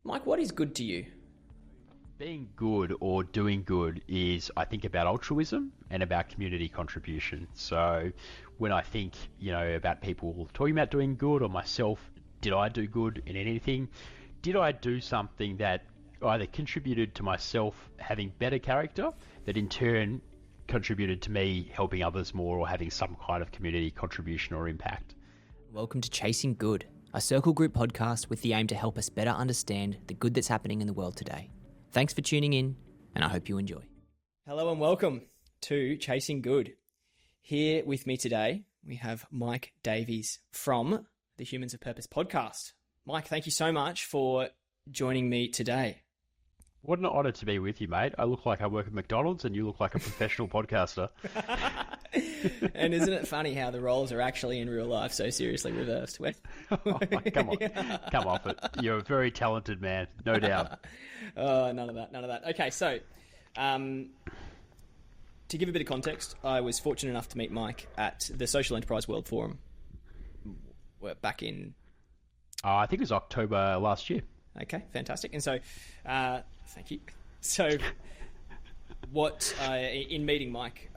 Mike, what is good to you? Being good or doing good is, I think, about altruism and about community contribution. So when I think, about people talking about doing good or myself, did I do good in anything? Did I do something that either contributed to myself having better character, that in turn contributed to me helping others more or having some kind of community contribution or impact? Welcome to Chasing Good, a circle group podcast with the aim to help us better understand the good that's happening in the world today. Thanks for tuning in, and I hope you enjoy. Hello and welcome to Chasing Good. Here with me today, we have Mike Davies from the Humans of Purpose podcast. Mike, thank you so much for joining me today. What an honour to be with you, mate. I look like I work at McDonald's and you look like a professional podcaster. And isn't it funny how the roles are actually in real life so seriously reversed? Oh, come on. Come off it. You're a very talented man, no doubt. Oh, none of that. Okay, so to give a bit of context, I was fortunate enough to meet Mike at the Social Enterprise World Forum back in... I think it was October last year. Okay, fantastic. And so, thank you. So, in meeting Mike,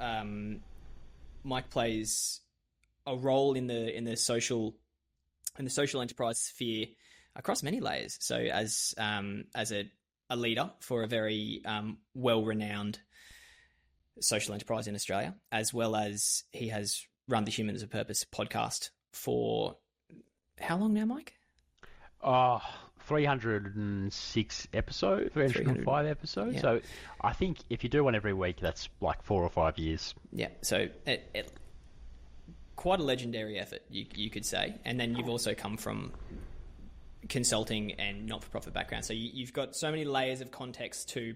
Mike plays a role in the social enterprise sphere across many layers. So, as a leader for a very well-renowned social enterprise in Australia, as well as he has run the Humans of Purpose podcast for how long now, Mike? 306 episodes, 305 episodes. Yeah. So I think if you do one every week, that's like 4 or 5 years. Yeah. So quite a legendary effort, you could say. And then you've also come from consulting and not-for-profit background. So you've got so many layers of context to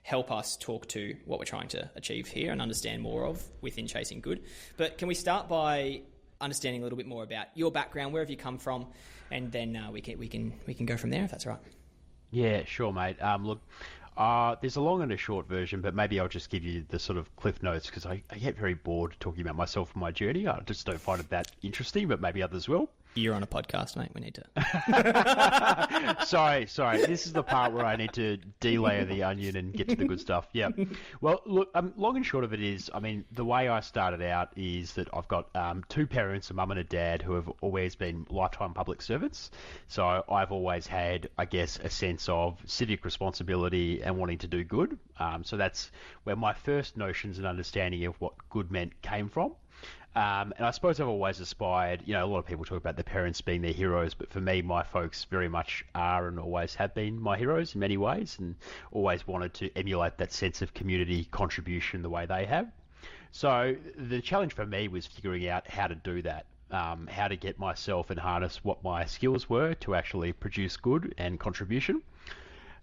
help us talk to what we're trying to achieve here and understand more of within Chasing Good. But can we start by understanding a little bit more about your background? Where have you come from? And then we can go from there, if that's all right. Yeah, sure, mate. Look, there's a long and a short version, but maybe I'll just give you the sort of cliff notes because I get very bored talking about myself and my journey. I just don't find it that interesting, but maybe others will. You're on a podcast, mate. We need to... Sorry. This is the part where I need to delayer the onion and get to the good stuff. Yeah. Well, look, long and short of it is, the way I started out is that I've got 2 parents, a mum and a dad, who have always been lifetime public servants. So I've always had, I guess, a sense of civic responsibility and wanting to do good. So that's where my first notions and understanding of what good meant came from. And I suppose I've always aspired, a lot of people talk about their parents being their heroes, but for me, my folks very much are and always have been my heroes in many ways and always wanted to emulate that sense of community contribution the way they have. So the challenge for me was figuring out how to do that, how to get myself and harness what my skills were to actually produce good and contribution.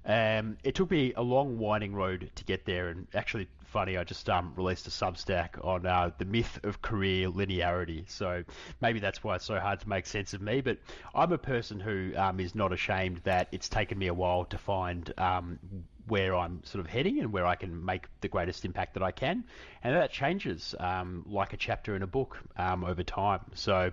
It took me a long winding road to get there, and actually funny, I just released a Substack on the myth of career linearity. So maybe that's why it's so hard to make sense of me, but I'm a person who is not ashamed that it's taken me a while to find where I'm sort of heading and where I can make the greatest impact that I can, and that changes like a chapter in a book over time. So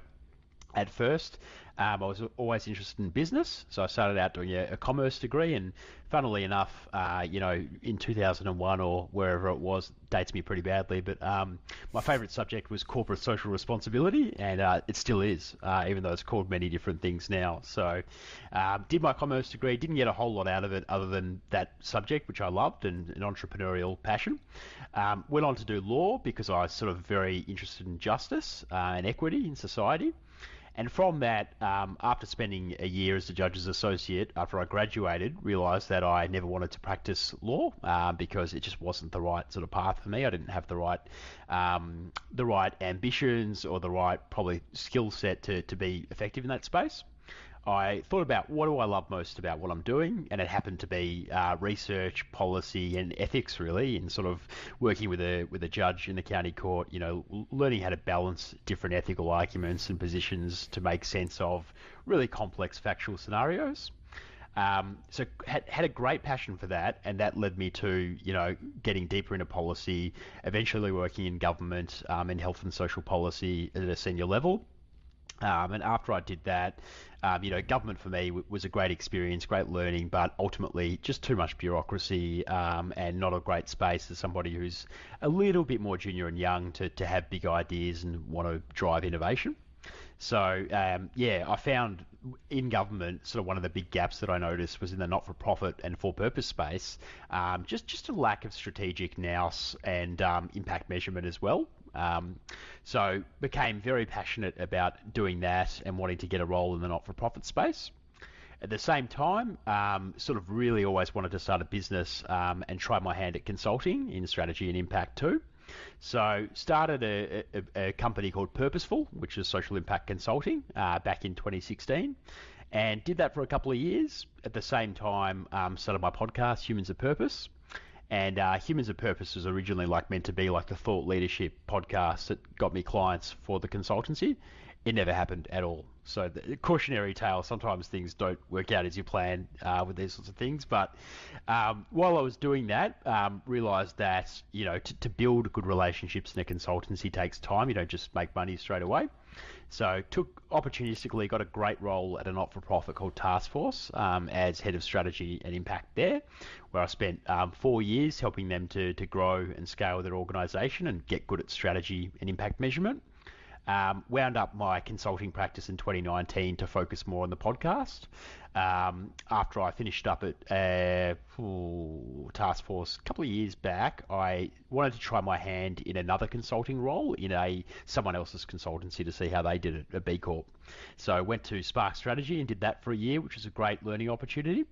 at first, I was always interested in business, so I started out doing a commerce degree, and funnily enough, in 2001 or wherever it was, dates me pretty badly, but my favourite subject was corporate social responsibility, and it still is, even though it's called many different things now. So did my commerce degree, didn't get a whole lot out of it other than that subject, which I loved, and an entrepreneurial passion. Went on to do law because I was sort of very interested in justice and equity in society. And from that, after spending a year as a judge's associate, after I graduated, realised that I never wanted to practice law because it just wasn't the right sort of path for me. I didn't have the right ambitions or the right probably skill set to be effective in that space. I thought about what do I love most about what I'm doing, and it happened to be research, policy, and ethics, really, and sort of working with a judge in the county court. Learning how to balance different ethical arguments and positions to make sense of really complex factual scenarios. So had a great passion for that, and that led me to getting deeper into policy, eventually working in government in health and social policy at a senior level. And after I did that, government for me was a great experience, great learning, but ultimately just too much bureaucracy, and not a great space as somebody who's a little bit more junior and young to have big ideas and want to drive innovation. So, I found in government, sort of one of the big gaps that I noticed was in the not-for-profit and for-purpose space, just a lack of strategic nous and impact measurement as well. So became very passionate about doing that and wanting to get a role in the not-for-profit space. At the same time, sort of really always wanted to start a business and try my hand at consulting in strategy and impact too. So started a company called Purposeful, which is social impact consulting, back in 2016, and did that for a couple of years. At the same time, started my podcast, Humans of Purpose. And Humans of Purpose was originally meant to be like the thought leadership podcast that got me clients for the consultancy. It never happened at all. So the cautionary tale, sometimes things don't work out as you plan with these sorts of things. But while I was doing that, realised that, to build good relationships in a consultancy takes time. You don't just make money straight away. So took opportunistically, got a great role at a not-for-profit called Task Force as head of strategy and impact there, where I spent 4 years helping them to grow and scale their organisation and get good at strategy and impact measurement. Wound up my consulting practice in 2019 to focus more on the podcast. After I finished up at Task Force a couple of years back, I wanted to try my hand in another consulting role in someone else's consultancy to see how they did it, a B Corp. So I went to Spark Strategy and did that for a year, which was a great learning opportunity.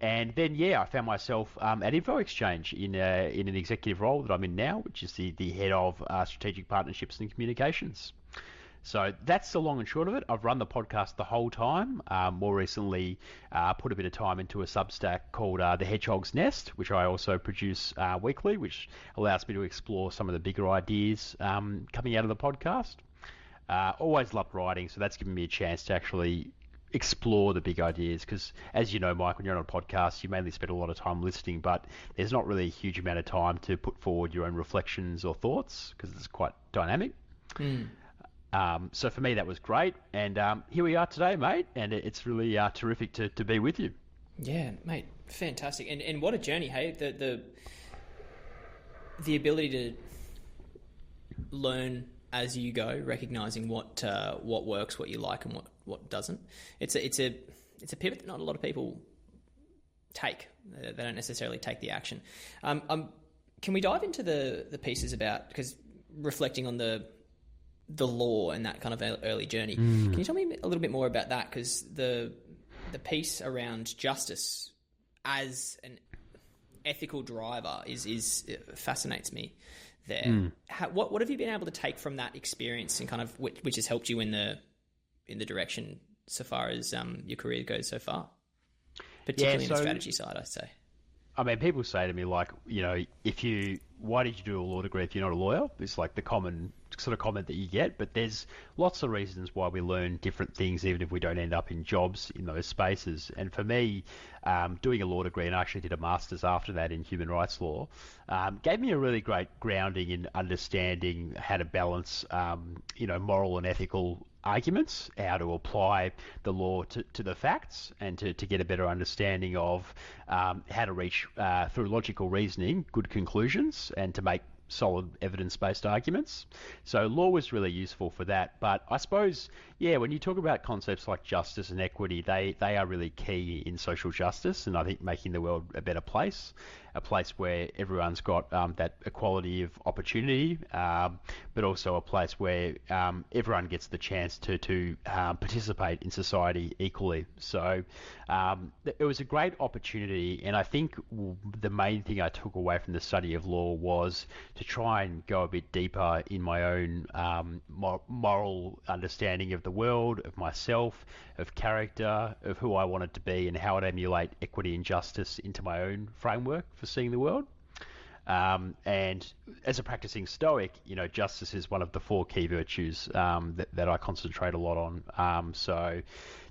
And then, I found myself at Info Exchange in an executive role that I'm in now, which is the head of strategic partnerships and communications. So that's the long and short of it. I've run the podcast the whole time. More recently, put a bit of time into a Substack called The Hedgehog's Nest, which I also produce weekly, which allows me to explore some of the bigger ideas coming out of the podcast. Always loved writing, so that's given me a chance to actually explore the big ideas, because as you know, Mike, when you're on a podcast you mainly spend a lot of time listening, but there's not really a huge amount of time to put forward your own reflections or thoughts because it's quite dynamic. So for me that was great, and here we are today, mate, and it's really terrific to be with you. Yeah, mate, fantastic. And what a journey, hey? The ability to learn as you go, recognizing what works, what you like, and what doesn't. It's a pivot that not a lot of people take. They don't necessarily take the action. Can we dive into the pieces about, because reflecting on the law and that kind of early journey, can you tell me a little bit more about that? Because the piece around justice as an ethical driver is fascinates me there. What have you been able to take from that experience and kind of which has helped you in the direction so far as your career goes so far, particularly in the strategy side, I'd say? I mean, people say to me, like, why did you do a law degree if you're not a lawyer? It's like the common sort of comment that you get, but there's lots of reasons why we learn different things, even if we don't end up in jobs in those spaces. And for me, doing a law degree, and I actually did a master's after that in human rights law, gave me a really great grounding in understanding how to balance, moral and ethical arguments, how to apply the law to the facts, and to get a better understanding of how to reach, through logical reasoning, good conclusions, and to make solid evidence-based arguments. So law was really useful for that. But I suppose, when you talk about concepts like justice and equity, they are really key in social justice, and I think making the world a better place, a place where everyone's got that equality of opportunity, but also a place where everyone gets the chance to participate in society equally. So it was a great opportunity, and I think the main thing I took away from the study of law was to try and go a bit deeper in my own moral understanding of the world, of myself, of character, of who I wanted to be, and how I'd emulate equity and justice into my own framework for seeing the world. And as a practicing Stoic, justice is one of the 4 key virtues that I concentrate a lot on. So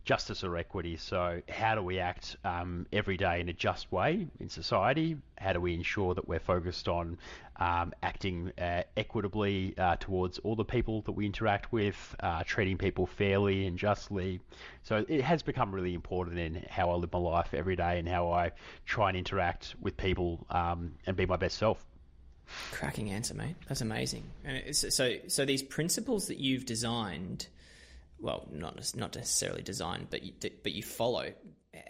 justice or equity. So how do we act every day in a just way in society? How do we ensure that we're focused on acting equitably towards all the people that we interact with, treating people fairly and justly? So it has become really important in how I live my life every day and how I try and interact with people and be my best self. Cracking answer, mate. That's amazing. And so these principles that you've designed, well, not necessarily designed, but you follow.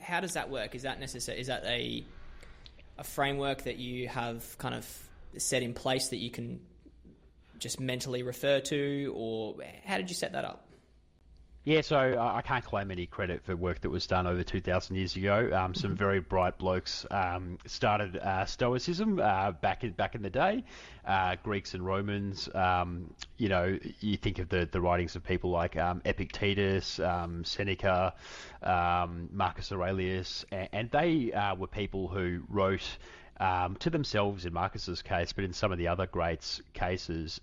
How does that work? Is that necessary? Is that a framework that you have kind of set in place that you can just mentally refer to, or how did you set that up? Yeah, so I can't claim any credit for work that was done over 2,000 years ago. Some very bright blokes started Stoicism back in the day. Greeks and Romans. You think of the writings of people like Epictetus, Seneca, Marcus Aurelius, and they were people who wrote to themselves in Marcus's case, but in some of the other greats' cases,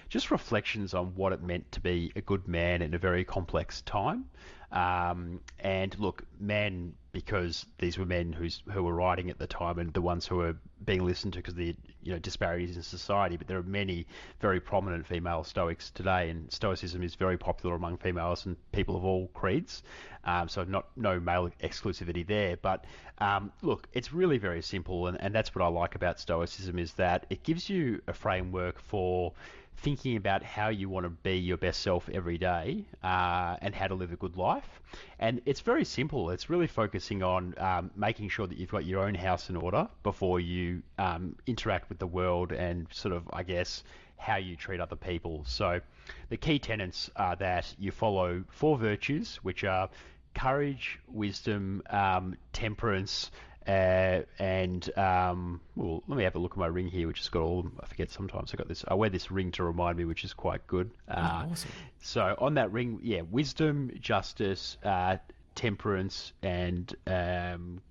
just reflections on what it meant to be a good man in a very complex time. And look, men, because these were men who were writing at the time and the ones who were being listened to because of the disparities in society, but there are many very prominent female Stoics today, and Stoicism is very popular among females and people of all creeds. So no male exclusivity there. But look, it's really very simple, and that's what I like about Stoicism, is that it gives you a framework for thinking about how you want to be your best self every day and how to live a good life. And it's very simple. It's really focusing on making sure that you've got your own house in order before you interact with the world and sort of, I guess, how you treat other people. So the key tenets are that you follow 4 virtues, which are courage, wisdom, temperance, and well, let me have a look at my ring here, which has got all of them. I forget sometimes. I wear this ring to remind me, which is quite good. Awesome. So on that ring, yeah, wisdom, justice, temperance, and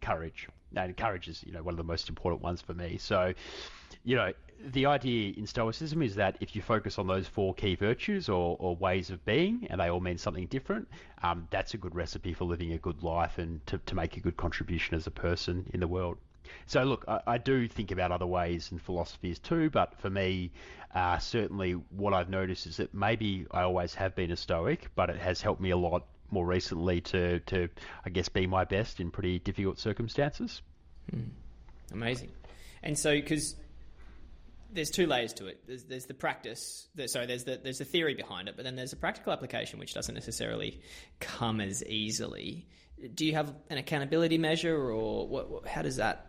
courage. And courage is, one of the most important ones for me. So, the idea in Stoicism is that if you focus on those 4 key virtues or ways of being, and they all mean something different, that's a good recipe for living a good life and to make a good contribution as a person in the world. So look, I do think about other ways and philosophies too, but for me, certainly what I've noticed is that maybe I always have been a Stoic, but it has helped me a lot more recently to I guess, be my best in pretty difficult circumstances. Amazing. And so, because there's 2 layers to it. There's the practice. There's the theory behind it, but then there's a practical application, which doesn't necessarily come as easily. Do you have an accountability measure, or what? How does that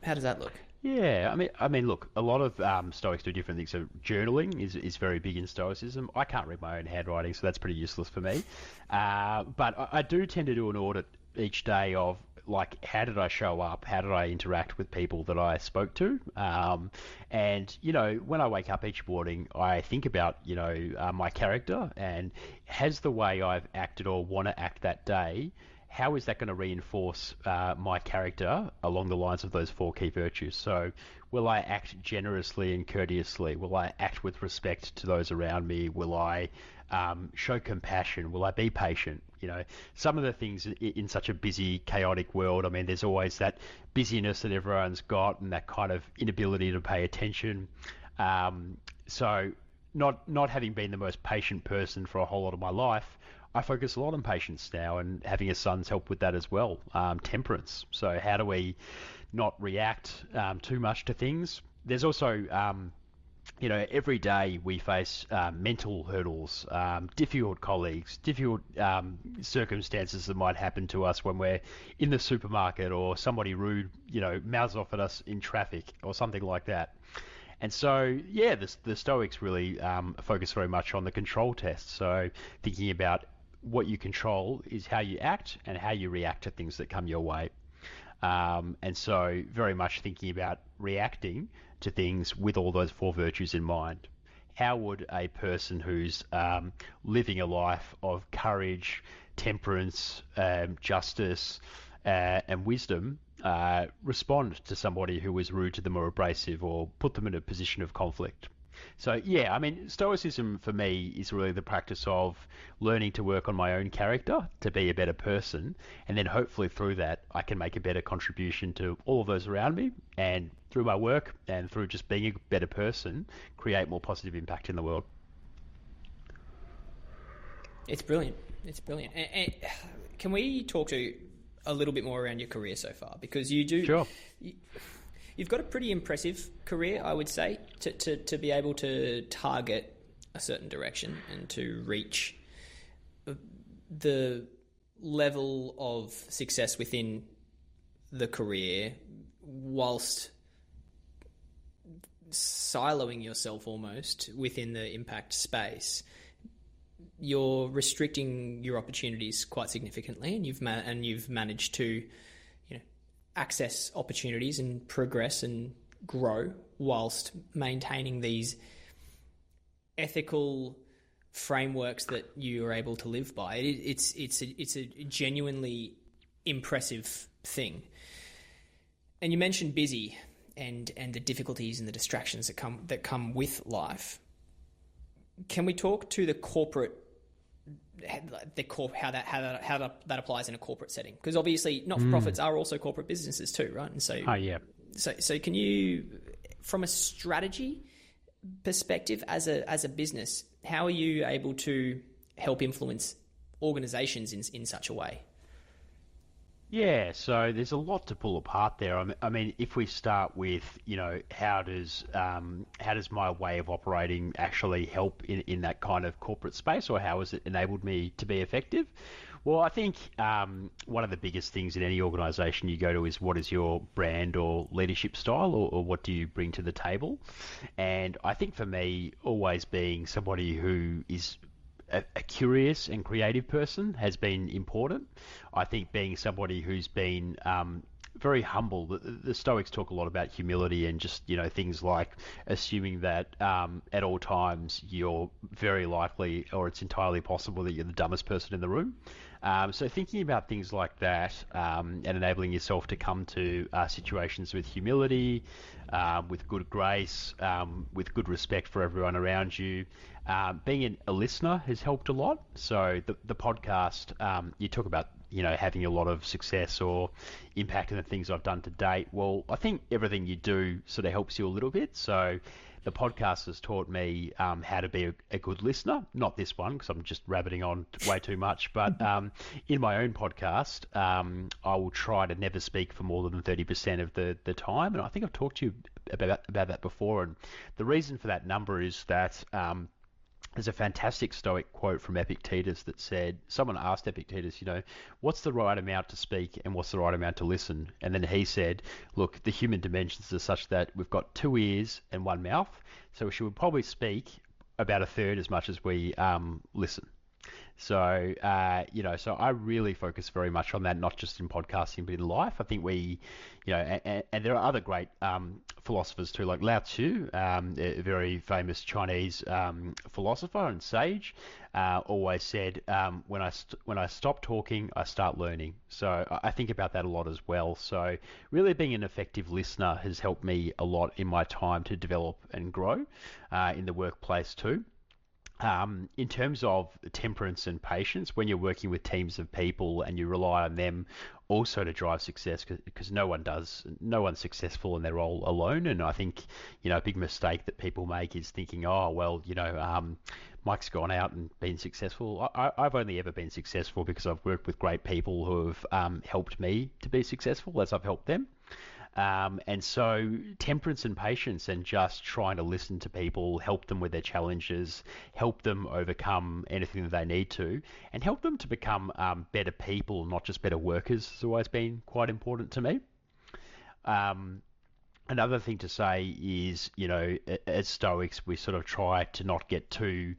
look? Yeah, I mean, look, a lot of Stoics do different things. So journaling is very big in Stoicism. I can't read my own handwriting, so that's pretty useless for me. But I do tend to do an audit each day of, like, how did I show up? How did I interact with people that I spoke to? And, when I wake up each morning, I think about, my character, and has the way I've acted or want to act that day, how is that going to reinforce my character along the lines of those 4 key virtues? So will I act generously and courteously? Will I act with respect to those around me? Will I show compassion? Will I be patient? Some of the things in such a busy, chaotic world, I mean, there's always that busyness that everyone's got and that kind of inability to pay attention. So not having been the most patient person for a whole lot of my life, I focus a lot on patience now, and having a son's help with that as well. Temperance. So how do we not react too much to things? There's also, every day we face mental hurdles, difficult colleagues, difficult circumstances that might happen to us when we're in the supermarket, or somebody rude, mouths off at us in traffic or something like that. And so, yeah, the Stoics really focus very much on the control test. So thinking about what you control is how you act and how you react to things that come your way. And so very much thinking about reacting to things with all those 4 virtues in mind. How would a person who's living a life of courage, temperance, justice, and wisdom respond to somebody who is rude to them or abrasive or put them in a position of conflict? So yeah, I mean, Stoicism for me is really the practice of learning to work on my own character to be a better person, and then hopefully through that I can make a better contribution to all of those around me, and through my work and through just being a better person, create more positive impact in the world. It's brilliant. It's brilliant. Can we talk to a little bit more around your career so far? Because you do, Sure. you, you've got a pretty impressive career, I would say, to be able to target a certain direction and to reach the level of success within the career whilst siloing yourself almost within the impact space. You're restricting your opportunities quite significantly, and you've managed to, access opportunities and progress and grow whilst maintaining these ethical frameworks that you are able to live by. It's a genuinely impressive thing. And you mentioned busy and the difficulties and the distractions that come with life. Can we talk to the corporate, how that applies in a corporate setting? Because obviously not-for-profits are also corporate businesses too, right? And so, Yeah. So can you, from a strategy perspective, as a business, how are you able to help influence organizations in such a way? Yeah, so there's a lot to pull apart there. I mean, if we start with, how does my way of operating actually help in that kind of corporate space, or how has it enabled me to be effective? Well, I think one of the biggest things in any organisation you go to is what is your brand or leadership style, or what do you bring to the table? And I think for me, always being somebody who is a curious and creative person has been important. I think being somebody who's been very humble. The Stoics talk a lot about humility and just, things like assuming that at all times you're very likely, or it's entirely possible, that you're the dumbest person in the room. So thinking about things like that and enabling yourself to come to situations with humility, with good grace, with good respect for everyone around you. Being a listener has helped a lot. So the podcast, you talk about, having a lot of success or impact in the things I've done to date. Well, I think everything you do sort of helps you a little bit. So the podcast has taught me how to be a good listener. Not this one, because I'm just rabbiting on way too much. But in my own podcast, I will try to never speak for more than 30% of the time. And I think I've talked to you about that before. And the reason for that number is that there's a fantastic Stoic quote from Epictetus that said, someone asked Epictetus, what's the right amount to speak and what's the right amount to listen? And then he said, look, the human dimensions are such that we've got 2 ears and 1 mouth, so we should probably speak about a third as much as we listen. So, so I really focus very much on that, not just in podcasting, but in life. I think we, and there are other great philosophers too, like Lao Tzu, a very famous Chinese philosopher and sage, always said, when I stop talking, I start learning. So I think about that a lot as well. So really being an effective listener has helped me a lot in my time to develop and grow in the workplace too. In terms of temperance and patience, when you're working with teams of people and you rely on them also to drive success, because no one's successful in their role alone. And I think, a big mistake that people make is thinking, oh, well, Mike's gone out and been successful. I've only ever been successful because I've worked with great people who have helped me to be successful as I've helped them. And so temperance and patience and just trying to listen to people, help them with their challenges, help them overcome anything that they need to, and help them to become better people, not just better workers, has always been quite important to me. Another thing to say is, as Stoics, we sort of try to not get too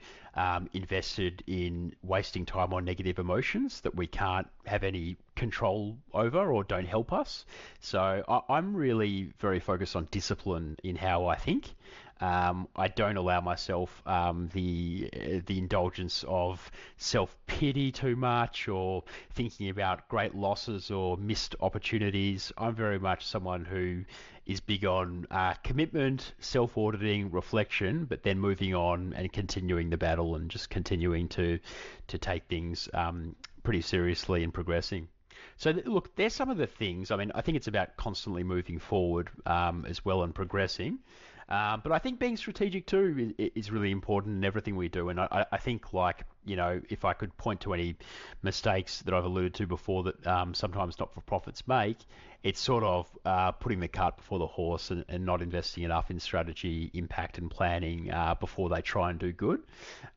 invested in wasting time on negative emotions that we can't have any control over or don't help us. So I'm really very focused on discipline in how I think. I don't allow myself the indulgence of self-pity too much, or thinking about great losses or missed opportunities. I'm very much someone who is big on commitment, self-auditing, reflection, but then moving on and continuing the battle and just continuing to take things pretty seriously and progressing. So look, there's some of the things. I mean, I think it's about constantly moving forward as well and progressing. But I think being strategic too is really important in everything we do. And I think, like, if I could point to any mistakes that I've alluded to before that sometimes not-for-profits make, it's sort of putting the cart before the horse and not investing enough in strategy, impact, and planning before they try and do good.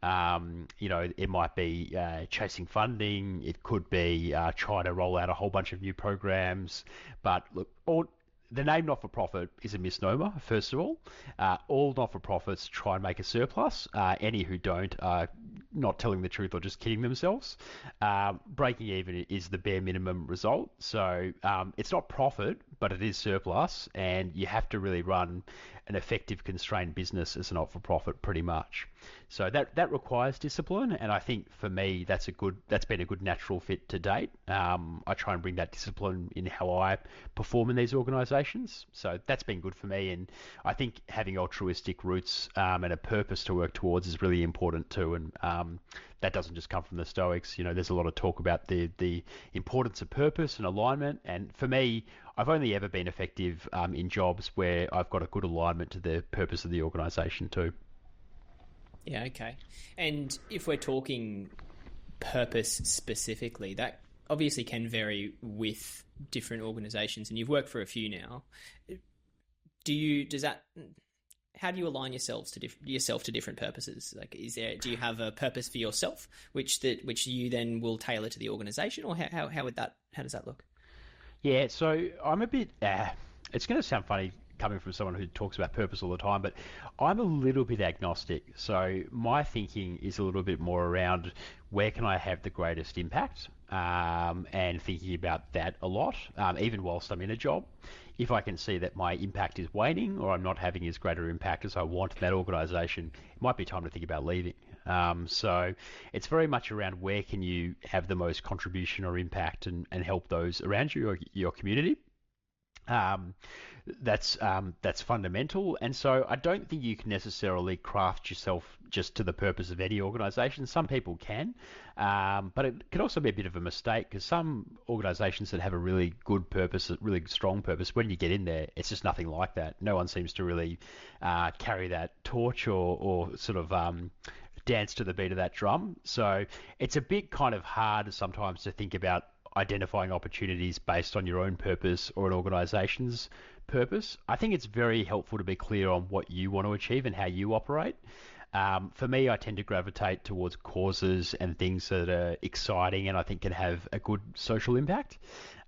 It might be chasing funding. It could be trying to roll out a whole bunch of new programs. But look, the name not-for-profit is a misnomer, first of all. All not-for-profits try and make a surplus. Any who don't are not telling the truth or just kidding themselves. Breaking even is the bare minimum result. So it's not profit, but it is surplus, and you have to really run an effective constrained business as a not-for-profit pretty much. So that requires discipline, and I think for me that's been a good natural fit to date. I try and bring that discipline in how I perform in these organisations. So that's been good for me, and I think having altruistic roots and a purpose to work towards is really important too. And that doesn't just come from the Stoics. There's a lot of talk about the importance of purpose and alignment, and for me, I've only ever been effective in jobs where I've got a good alignment to the purpose of the organisation too. Yeah, okay. And if we're talking purpose specifically, that obviously can vary with different organizations, and you've worked for a few now. How do you align yourself to different purposes? Like, do you have a purpose for yourself, which you then will tailor to the organization, or how does that look? Yeah, so I'm a bit. It's going to sound funny coming from someone who talks about purpose all the time, but I'm a little bit agnostic. So my thinking is a little bit more around where can I have the greatest impact, and thinking about that a lot, even whilst I'm in a job. If I can see that my impact is waning or I'm not having as greater impact as I want in that organisation, it might be time to think about leaving. So it's very much around where can you have the most contribution or impact and help those around you or your community. That's fundamental, and so I don't think you can necessarily craft yourself just to the purpose of any organisation. Some people can, but it can also be a bit of a mistake, because some organisations that have a really good purpose, a really strong purpose, when you get in there, it's just nothing like that. No one seems to really carry that torch or sort of dance to the beat of that drum. So it's a bit kind of hard sometimes to think about identifying opportunities based on your own purpose or an organisation's purpose. I think it's very helpful to be clear on what you want to achieve and how you operate. For me, I tend to gravitate towards causes and things that are exciting and I think can have a good social impact.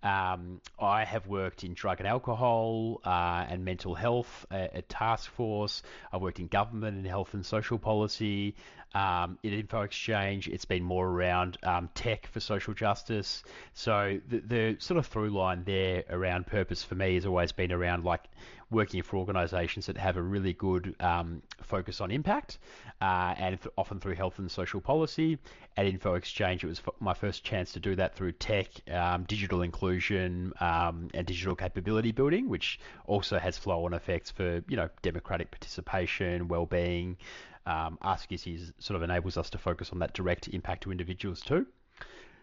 I have worked in drug and alcohol and mental health at Task Force. I've worked in government and health and social policy. In Info Exchange, it's been more around tech for social justice. So the sort of through line there around purpose for me has always been around like working for organisations that have a really good focus on impact, and often through health and social policy. At Info Exchange, it was my first chance to do that through tech, digital inclusion, and digital capability building, which also has flow-on effects for democratic participation, well-being. Ask Issues sort of enables us to focus on that direct impact to individuals too.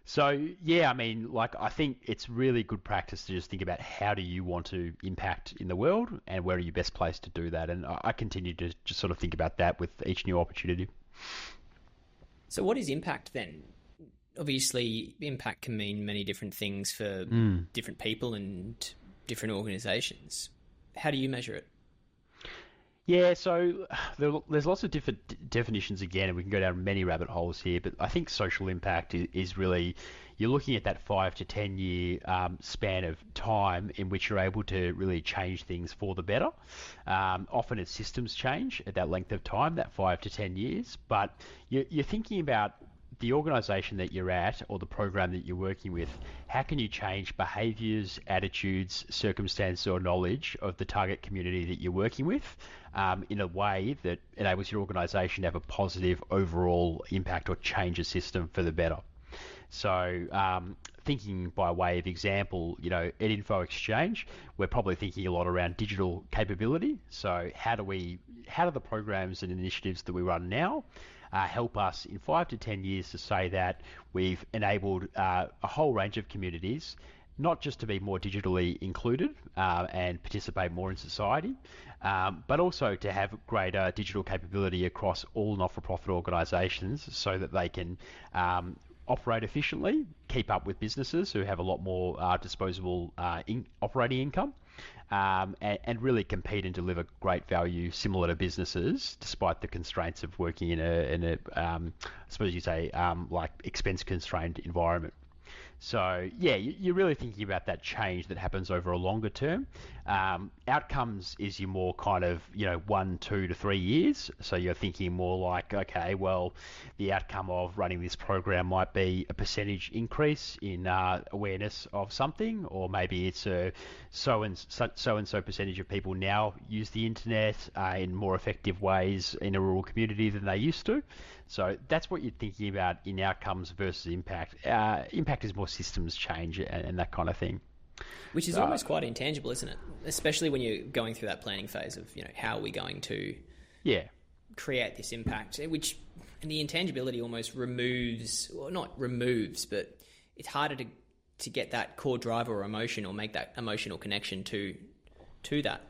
So yeah, I mean, like, I think it's really good practice to just think about how do you want to impact in the world and where are you best placed to do that. And I continue to just sort of think about that with each new opportunity. So what is impact then? Obviously, impact can mean many different things for different people and different organizations. How do you measure it? Yeah, so there's lots of different definitions again, and we can go down many rabbit holes here, but I think social impact is really, you're looking at that 5 to 10 year span of time in which you're able to really change things for the better. Often it's systems change at that length of time, that 5 to 10 years, but you're thinking about the organization that you're at or the program that you're working with, how can you change behaviors, attitudes, circumstances, or knowledge of the target community that you're working with in a way that enables your organization to have a positive overall impact or change a system for the better? So thinking by way of example, at Info Exchange, we're probably thinking a lot around digital capability. So how do the programs and initiatives that we run now help us in 5 to 10 years to say that we've enabled a whole range of communities not just to be more digitally included and participate more in society, but also to have greater digital capability across all not-for-profit organisations so that they can operate efficiently, keep up with businesses who have a lot more disposable operating income, and really compete and deliver great value similar to businesses, despite the constraints of working in a I suppose you say, like expense-constrained environment. So yeah, you're really thinking about that change that happens over a longer term. Outcomes is your more kind of 1, 2 to 3 years. So you're thinking more like, okay, well, the outcome of running this program might be a percentage increase in awareness of something, or maybe it's a so and so percentage of people now use the internet in more effective ways in a rural community than they used to. So that's what you're thinking about in outcomes versus impact. Impact is more systems change and that kind of thing. Which is almost quite intangible, isn't it? Especially when you're going through that planning phase of, how are we going to create this impact? And the intangibility almost removes, well, not removes, but it's harder to get that core driver or emotion or make that emotional connection to that.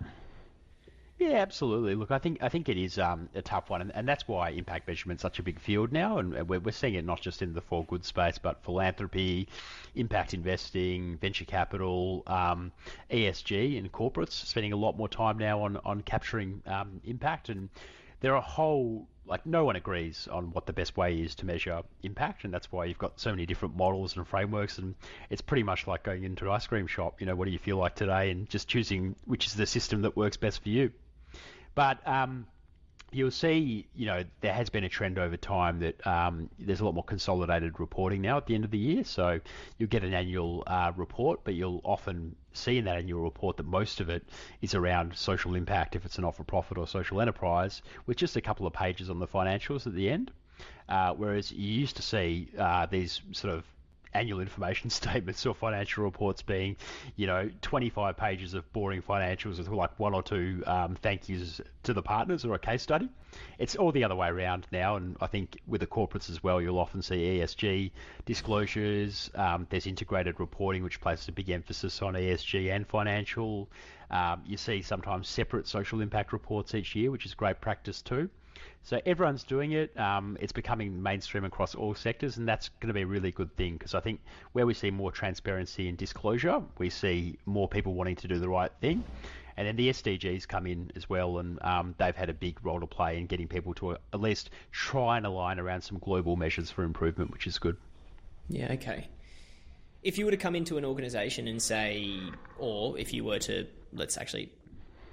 Yeah, absolutely. Look, I think it is a tough one, and that's why impact measurement's such a big field now, and we're seeing it not just in the for good space, but philanthropy, impact investing, venture capital, ESG, and corporates spending a lot more time now on capturing impact, and there are a whole no one agrees on what the best way is to measure impact, and that's why you've got so many different models and frameworks, and it's pretty much like going into an ice cream shop. What do you feel like today, and just choosing which is the system that works best for you. But you'll see, there has been a trend over time that there's a lot more consolidated reporting now at the end of the year. So you'll get an annual report, but you'll often see in that annual report that most of it is around social impact, if it's a not-for-profit or social enterprise, with just a couple of pages on the financials at the end. Whereas you used to see these sort of annual information statements or financial reports being, 25 pages of boring financials with like 1 or 2 thank yous to the partners or a case study. It's all the other way around now, and I think with the corporates as well, you'll often see ESG disclosures. There's integrated reporting, which places a big emphasis on ESG and financial. You see sometimes separate social impact reports each year, which is great practice too. So everyone's doing it. It's becoming mainstream across all sectors, and that's going to be a really good thing, because I think where we see more transparency and disclosure, we see more people wanting to do the right thing. And then the SDGs come in as well, and they've had a big role to play in getting people to at least try and align around some global measures for improvement, which is good. Yeah, okay. If you were to come into an organisation and say, or if you were to, let's actually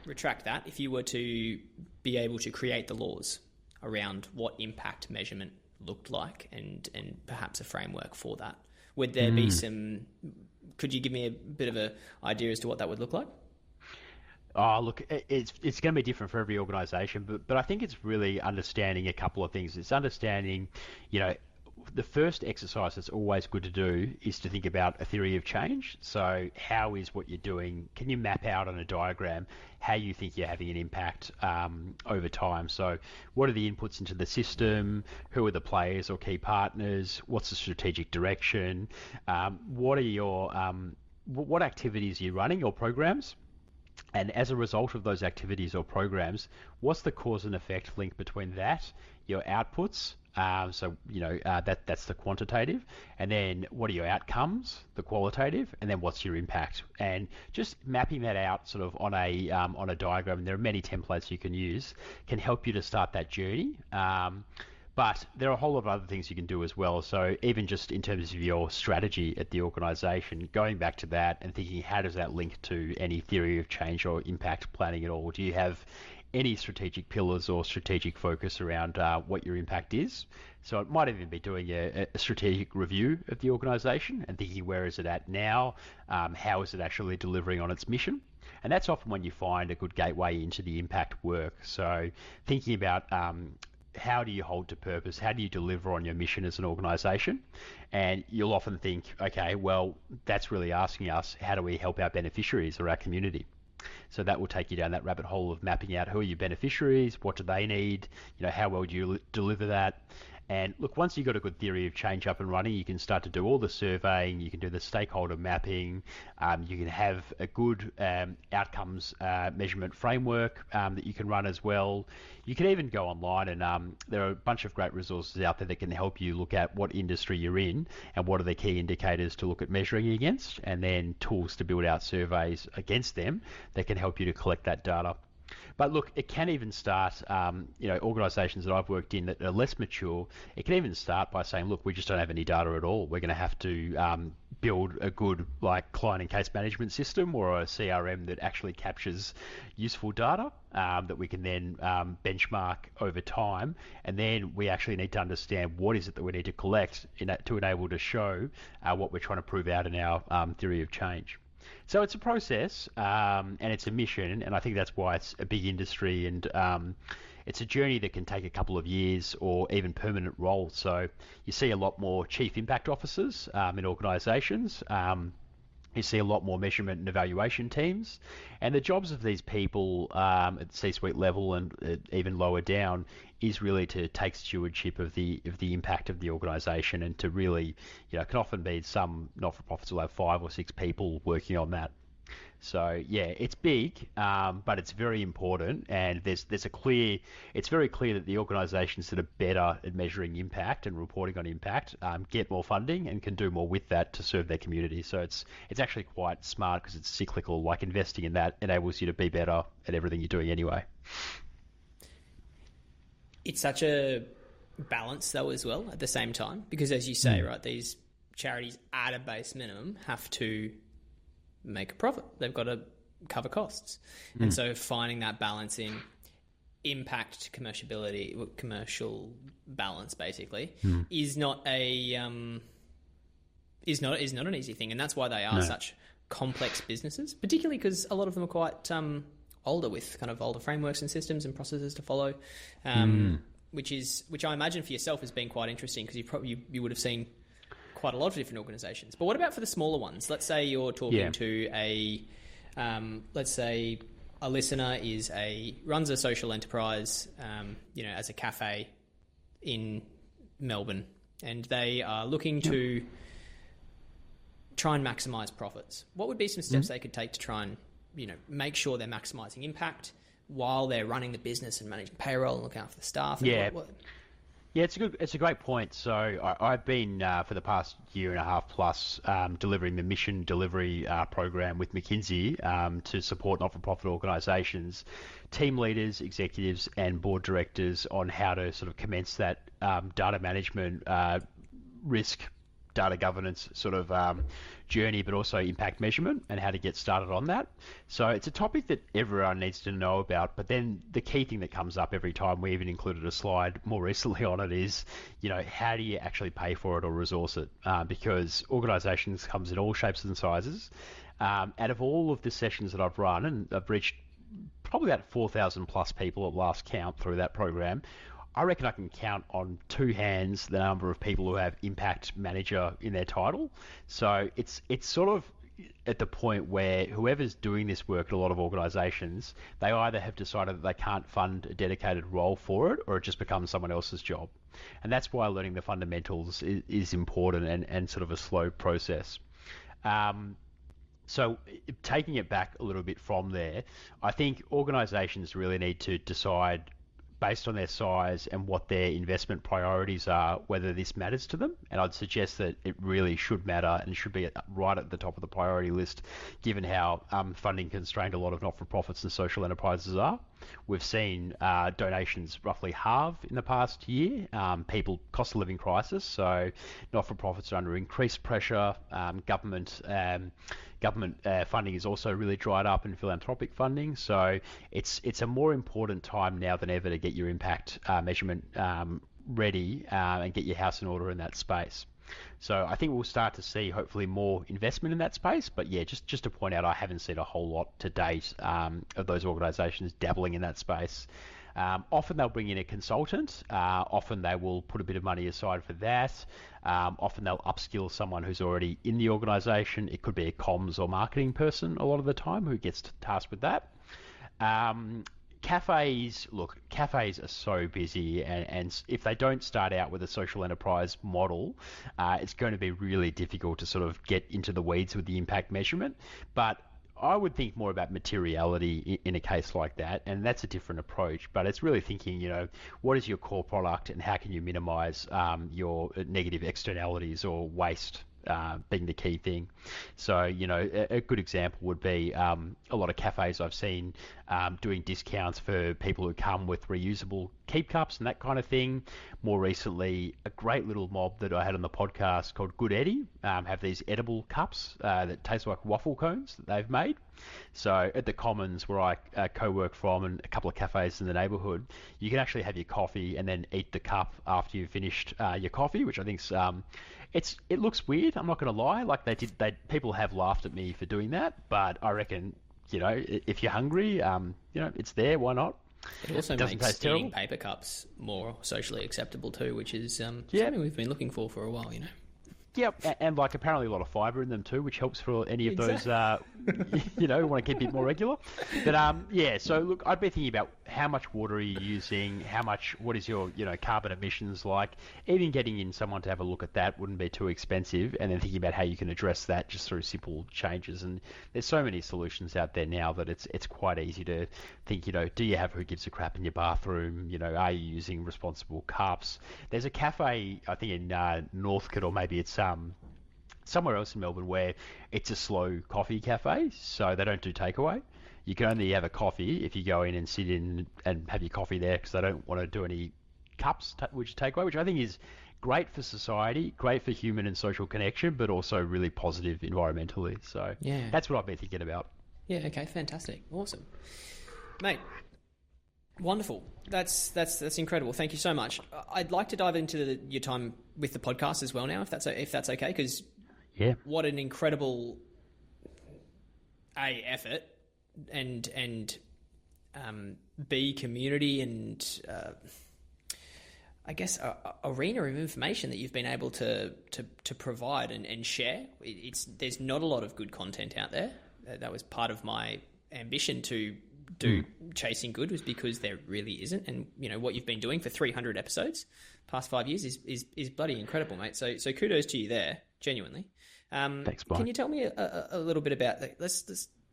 retract that, if you were to be able to create the laws around what impact measurement looked like and perhaps a framework for that, would there be could you give me a bit of an idea as to what that would look like? Oh, look, it's going to be different for every organisation, but I think it's really understanding a couple of things. It's understanding, the first exercise that's always good to do is to think about a theory of change. So how is what you're doing, can you map out on a diagram how you think you're having an impact over time? So what are the inputs into the system? Who are the players or key partners? What's the strategic direction? What are your what activities are you running or programs? And as a result of those activities or programs, what's the cause and effect link between that, your outputs? That's the quantitative, and then what are your outcomes, the qualitative, and then what's your impact? And just mapping that out sort of on a diagram, and there are many templates you can use, can help you to start that journey. But there are a whole lot of other things you can do as well. So even just in terms of your strategy at the organisation, going back to that and thinking how does that link to any theory of change or impact planning at all? Do you have any strategic pillars or strategic focus around what your impact is? So it might even be doing a strategic review of the organisation and thinking where is it at now? How is it actually delivering on its mission? And that's often when you find a good gateway into the impact work. So thinking about how do you hold to purpose? How do you deliver on your mission as an organisation? And you'll often think, okay, well, that's really asking us, how do we help our beneficiaries or our community? So that will take you down that rabbit hole of mapping out who are your beneficiaries, what do they need, how well do you deliver that? And look, once you've got a good theory of change up and running, you can start to do all the surveying, you can do the stakeholder mapping, you can have a good outcomes measurement framework that you can run as well. You can even go online and there are a bunch of great resources out there that can help you look at what industry you're in and what are the key indicators to look at measuring against, and then tools to build out surveys against them that can help you to collect that data. But look, it can even start, organisations that I've worked in that are less mature, it can even start by saying, look, we just don't have any data at all. We're going to have to build a good client and case management system or a CRM that actually captures useful data that we can then benchmark over time. And then we actually need to understand what is it that we need to collect to enable to show what we're trying to prove out in our theory of change. So it's a process and it's a mission, and I think that's why it's a big industry, and it's a journey that can take a couple of years or even permanent roles. So you see a lot more chief impact officers in organisations. You see a lot more measurement and evaluation teams, and the jobs of these people at C-suite level and even lower down is really to take stewardship of the impact of the organisation, and to really, can often be some not-for-profits will have 5 or 6 people working on that. So yeah, it's big, but it's very important, and it's very clear that the organisations that are better at measuring impact and reporting on impact get more funding and can do more with that to serve their community. So it's actually quite smart because it's cyclical. Like investing in that enables you to be better at everything you're doing anyway. It's such a balance though as well at the same time, because as you say, right, these charities at a base minimum have to make a profit. They've got to cover costs. And so finding that balance in impact, commercial balance basically is not an easy thing. And that's why they are such complex businesses, particularly because a lot of them are quite older, with kind of older frameworks and systems and processes to follow, which I imagine for yourself has been quite interesting, because you would have seen quite a lot of different organizations. But what about for the smaller ones? Let's say you're talking to let's say a listener runs a social enterprise, as a cafe in Melbourne, and they are looking to try and maximize profits. What would be some steps they could take to try and, make sure they're maximizing impact while they're running the business and managing payroll and looking after the staff? Yeah, it's a great point. So I've been for the past year and a half plus delivering the mission delivery program with McKinsey to support not-for-profit organisations, team leaders, executives, and board directors on how to sort of commence that data management, risk, data governance sort of journey, but also impact measurement and how to get started on that. So it's a topic that everyone needs to know about, but then the key thing that comes up every time, we even included a slide more recently on it, is, how do you actually pay for it or resource it? Because organisations comes in all shapes and sizes. Out of all of the sessions that I've run, and I've reached probably about 4,000 plus people at last count through that program, I reckon I can count on 2 hands the number of people who have impact manager in their title. So it's sort of at the point where whoever's doing this work at a lot of organisations, they either have decided that they can't fund a dedicated role for it, or it just becomes someone else's job. And that's why learning the fundamentals is important and sort of a slow process. So taking it back a little bit from there, I think organisations really need to decide based on their size and what their investment priorities are, whether this matters to them. And I'd suggest that it really should matter and should be right at the top of the priority list, given how funding constrained a lot of not-for-profits and social enterprises are. We've seen donations roughly halve in the past year. Cost of living crisis, so not-for-profits are under increased pressure. Government funding is also really dried up in philanthropic funding. So it's a more important time now than ever to get your impact measurement ready and get your house in order in that space. So I think we'll start to see hopefully more investment in that space. But yeah, just to point out, I haven't seen a whole lot to date of those organisations dabbling in that space. Often they'll bring in a consultant. Often they will put a bit of money aside for that. Often they'll upskill someone who's already in the organisation. It could be a comms or marketing person a lot of the time who gets tasked with that. Cafes are so busy, and if they don't start out with a social enterprise model, it's going to be really difficult to sort of get into the weeds with the impact measurement. But I would think more about materiality in a case like that, and that's a different approach. But it's really thinking, what is your core product and how can you minimize your negative externalities or waste being the key thing. So, a good example would be a lot of cafes I've seen doing discounts for people who come with reusable keep cups and that kind of thing. More recently, a great little mob that I had on the podcast called Good Eddie have these edible cups that taste like waffle cones that they've made. So at the Commons, where I co-work from, and a couple of cafes in the neighbourhood, you can actually have your coffee and then eat the cup after you've finished your coffee, which I think's it looks weird. I'm not going to lie. Like people have laughed at me for doing that, but I reckon if you're hungry, it's there. Why not? It also makes eating paper cups more socially acceptable too, which is something we've been looking for a while. Yep, and apparently a lot of fibre in them too, which helps for any of those, who want to keep it more regular. But so look, I'd be thinking about how much water are you using, what is your, carbon emissions like. Even getting in someone to have a look at that wouldn't be too expensive, and then thinking about how you can address that just through simple changes. And there's so many solutions out there now that it's quite easy to think, do you have who gives a crap in your bathroom? Are you using responsible cups? There's a cafe, I think in Northcote, or maybe it's somewhere else in Melbourne, where it's a slow coffee cafe, so they don't do takeaway. You can only have a coffee if you go in and sit in and have your coffee there, because they don't want to do any cups which takeaway, which I think is great for society, great for human and social connection, but also really positive environmentally. So that's what I've been thinking about. Yeah, okay, fantastic. Awesome. Mate, wonderful. That's incredible. Thank you so much. I'd like to dive into your time with the podcast as well now, if that's okay, because what an incredible effort and B, community and I guess a arena of information that you've been able to provide and share. There's not a lot of good content out there. That was part of my ambition to do Chasing Good, was because there really isn't. And what you've been doing for 300 episodes past 5 years is bloody incredible, mate. So kudos to you there, genuinely. Thanks, Mike. Can you tell me a little bit about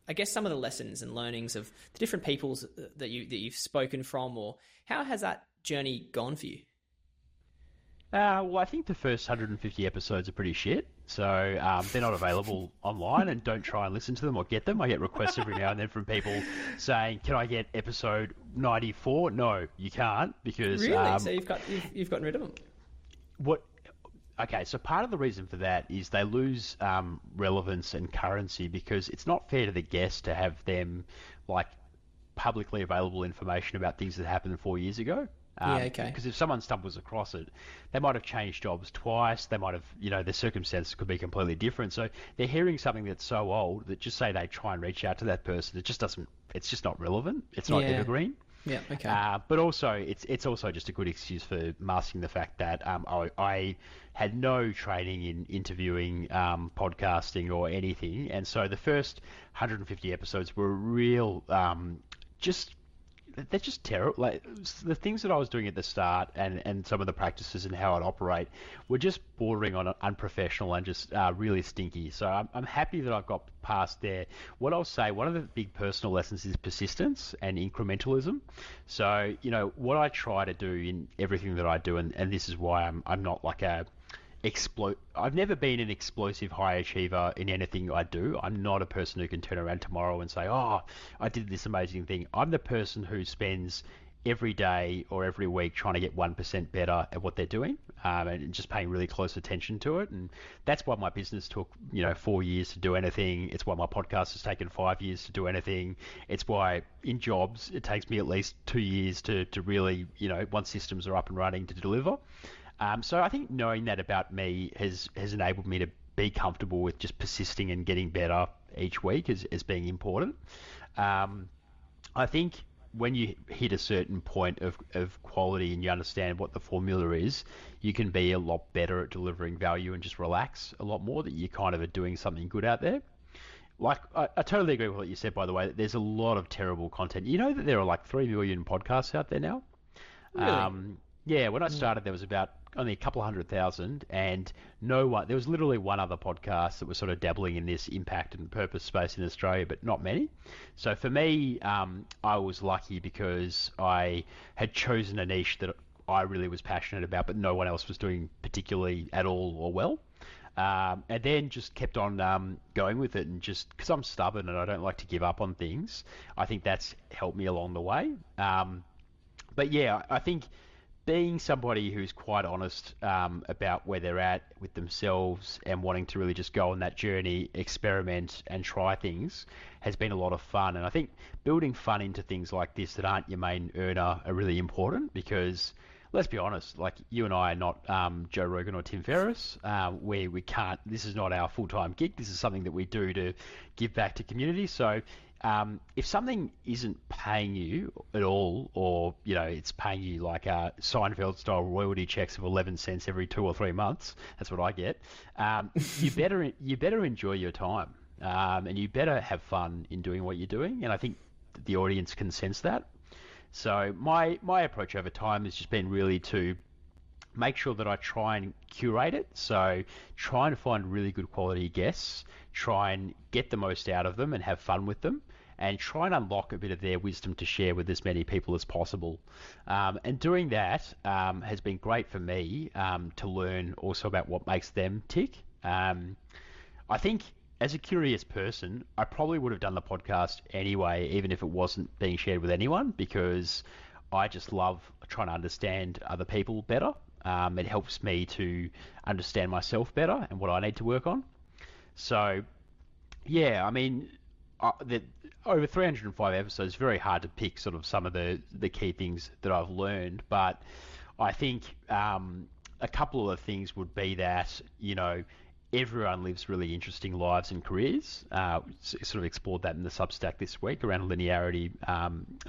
I guess some of the lessons and learnings of the different peoples that you've spoken from, or how has that journey gone for you? Well, I think the first 150 episodes are pretty shit, so they're not available online, and don't try and listen to them or get them. I get requests every now and then from people saying, "Can I get episode 94?" No, you can't, because really. So you've gotten rid of them. Okay, so part of the reason for that is they lose relevance and currency, because it's not fair to the guest to have them publicly available information about things that happened 4 years ago. Because if someone stumbles across it, they might have changed jobs twice. They might have, their circumstances could be completely different. So they're hearing something that's so old that, just say they try and reach out to that person, it's just not relevant. It's not evergreen. Yeah, okay. But also, it's also just a good excuse for masking the fact that I had no training in interviewing, podcasting, or anything, and so the first 150 episodes were a real they're just terrible. Like the things that I was doing at the start, and some of the practices and how I'd operate were just bordering on unprofessional and just really stinky. So I'm happy that I've got past there. What I'll say, one of the big personal lessons is persistence and incrementalism. So what I try to do in everything that I do, and this is why I'm not like a I've never been an explosive high achiever in anything I do. I'm not a person who can turn around tomorrow and say, "Oh, I did this amazing thing." I'm the person who spends every day or every week trying to get 1% better at what they're doing, and just paying really close attention to it. And that's why my business took 4 years to do anything. It's why my podcast has taken 5 years to do anything. It's why in jobs it takes me at least 2 years to really, once systems are up and running, to deliver. So I think knowing that about me has enabled me to be comfortable with just persisting and getting better each week as being important. I think when you hit a certain point of quality and you understand what the formula is, you can be a lot better at delivering value and just relax a lot more, that you kind of are doing something good out there. Like, I totally agree with what you said, by the way, that there's a lot of terrible content. You know that there are like 3 million podcasts out there now? Really? Yeah, when I started, there was about only a couple of 100,000, and no one. There was literally one other podcast that was sort of dabbling in this impact and purpose space in Australia, but not many. So for me, I was lucky because I had chosen a niche that I really was passionate about, but no one else was doing particularly at all or well. And then just kept on going with it, and just because I'm stubborn and I don't like to give up on things, I think that's helped me along the way. But yeah, I think being somebody who's quite honest about where they're at with themselves and wanting to really just go on that journey, experiment and try things, has been a lot of fun. And I think building fun into things like this that aren't your main earner are really important, because let's be honest, like you and I are not Joe Rogan or Tim Ferriss, where we can't, this is not our full-time gig. This is something that we do to give back to community. So if something isn't paying you at all, or it's paying you like Seinfeld-style royalty checks of 11 cents every 2 or 3 months, that's what I get. You better enjoy your time, and you better have fun in doing what you're doing. And I think the audience can sense that. So my approach over time has just been really to make sure that I try and curate it. So try and find really good quality guests, try and get the most out of them and have fun with them, and try and unlock a bit of their wisdom to share with as many people as possible. And doing that has been great for me to learn also about what makes them tick. I think as a curious person, I probably would have done the podcast anyway, even if it wasn't being shared with anyone, because I just love trying to understand other people better. It helps me to understand myself better and what I need to work on. So, yeah, I mean, over 305 episodes, very hard to pick sort of some of the key things that I've learned. But I think a couple of things would be that, everyone lives really interesting lives and careers. Sort of explored that in the Substack this week around linearity,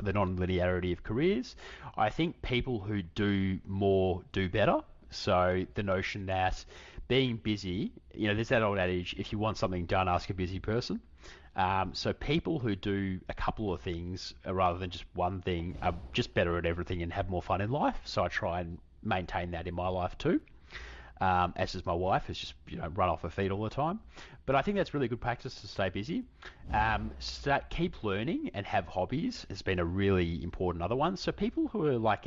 the non-linearity of careers. I think people who do more do better. So the notion that being busy, there's that old adage, if you want something done, ask a busy person. So people who do a couple of things rather than just one thing are just better at everything and have more fun in life. So I try and maintain that in my life too. As does my wife, who's just run off her feet all the time. But I think that's really good practice to stay busy. Keep learning and have hobbies has been a really important other one. So people who are like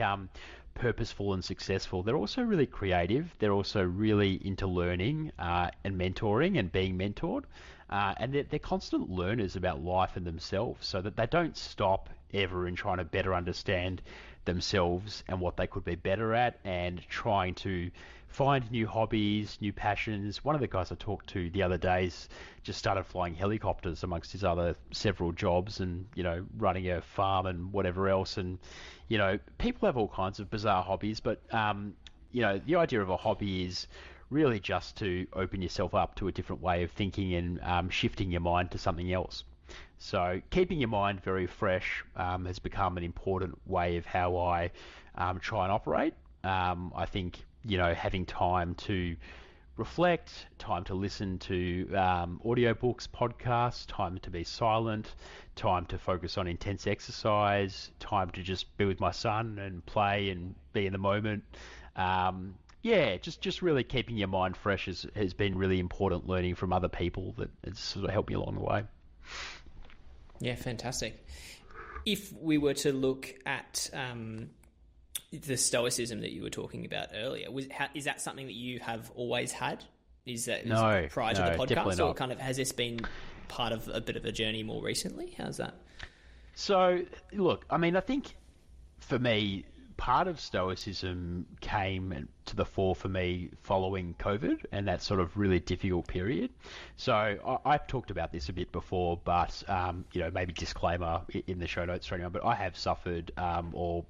purposeful and successful, they're also really creative. They're also really into learning and mentoring and being mentored. And they're constant learners about life and themselves, so that they don't stop ever in trying to better understand themselves and what they could be better at, and trying to find new hobbies, new passions. One of the guys I talked to the other days just started flying helicopters amongst his other several jobs, and running a farm and whatever else. And people have all kinds of bizarre hobbies, but the idea of a hobby is really just to open yourself up to a different way of thinking and shifting your mind to something else. So keeping your mind very fresh has become an important way of how I try and operate. I think having time to reflect, time to listen to audiobooks, podcasts, time to be silent, time to focus on intense exercise, time to just be with my son and play and be in the moment. Yeah, just really keeping your mind fresh has been really important. Learning from other people that has sort of helped me along the way. Yeah, fantastic. If we were to look at the Stoicism that you were talking about earlier, is that something that you have always had? No, prior to the podcast, or not. kind of has this been part of a bit of a journey more recently? How's that? So, look, I mean, I think for me, part of Stoicism came to the fore for me following COVID and that sort of really difficult period. So I've talked about this a bit before, but maybe disclaimer in the show notes for anyone. But I have suffered or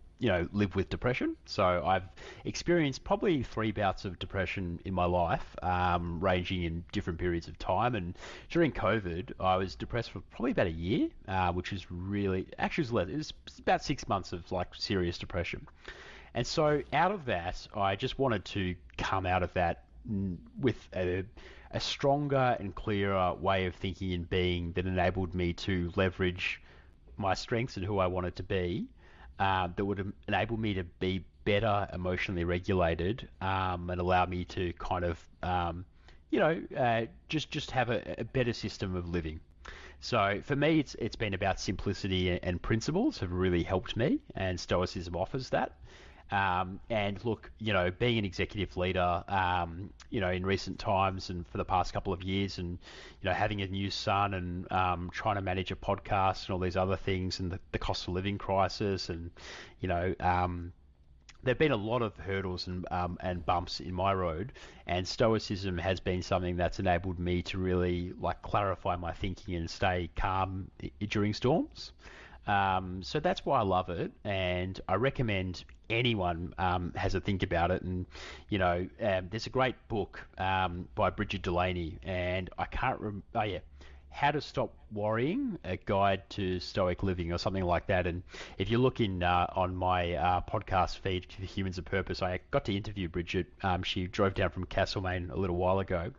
live with depression. So I've experienced probably 3 bouts of depression in my life, ranging in different periods of time. And during COVID, I was depressed for probably about a year, which is really, actually it was about 6 months of like serious depression. And so out of that, I just wanted to come out of that with a stronger and clearer way of thinking and being that enabled me to leverage my strengths and who I wanted to be. That would enable me to be better emotionally regulated, and allow me to kind of, just have a better system of living. So for me, it's been about simplicity and principles have really helped me, and Stoicism offers that. And look, being an executive leader, in recent times and for the past couple of years, and having a new son and trying to manage a podcast and all these other things, and the cost of living crisis, and there've been a lot of hurdles and bumps in my road, and Stoicism has been something that's enabled me to really like clarify my thinking and stay calm during storms. So that's why I love it, and I recommend anyone has a think about it. And there's a great book by Bridget Delaney, and I can't remember. Oh yeah, How to Stop Worrying: A Guide to Stoic Living, or something like that. And if you look in on my podcast feed, The Humans of Purpose, I got to interview Bridget. She drove down from Castlemaine a little while ago.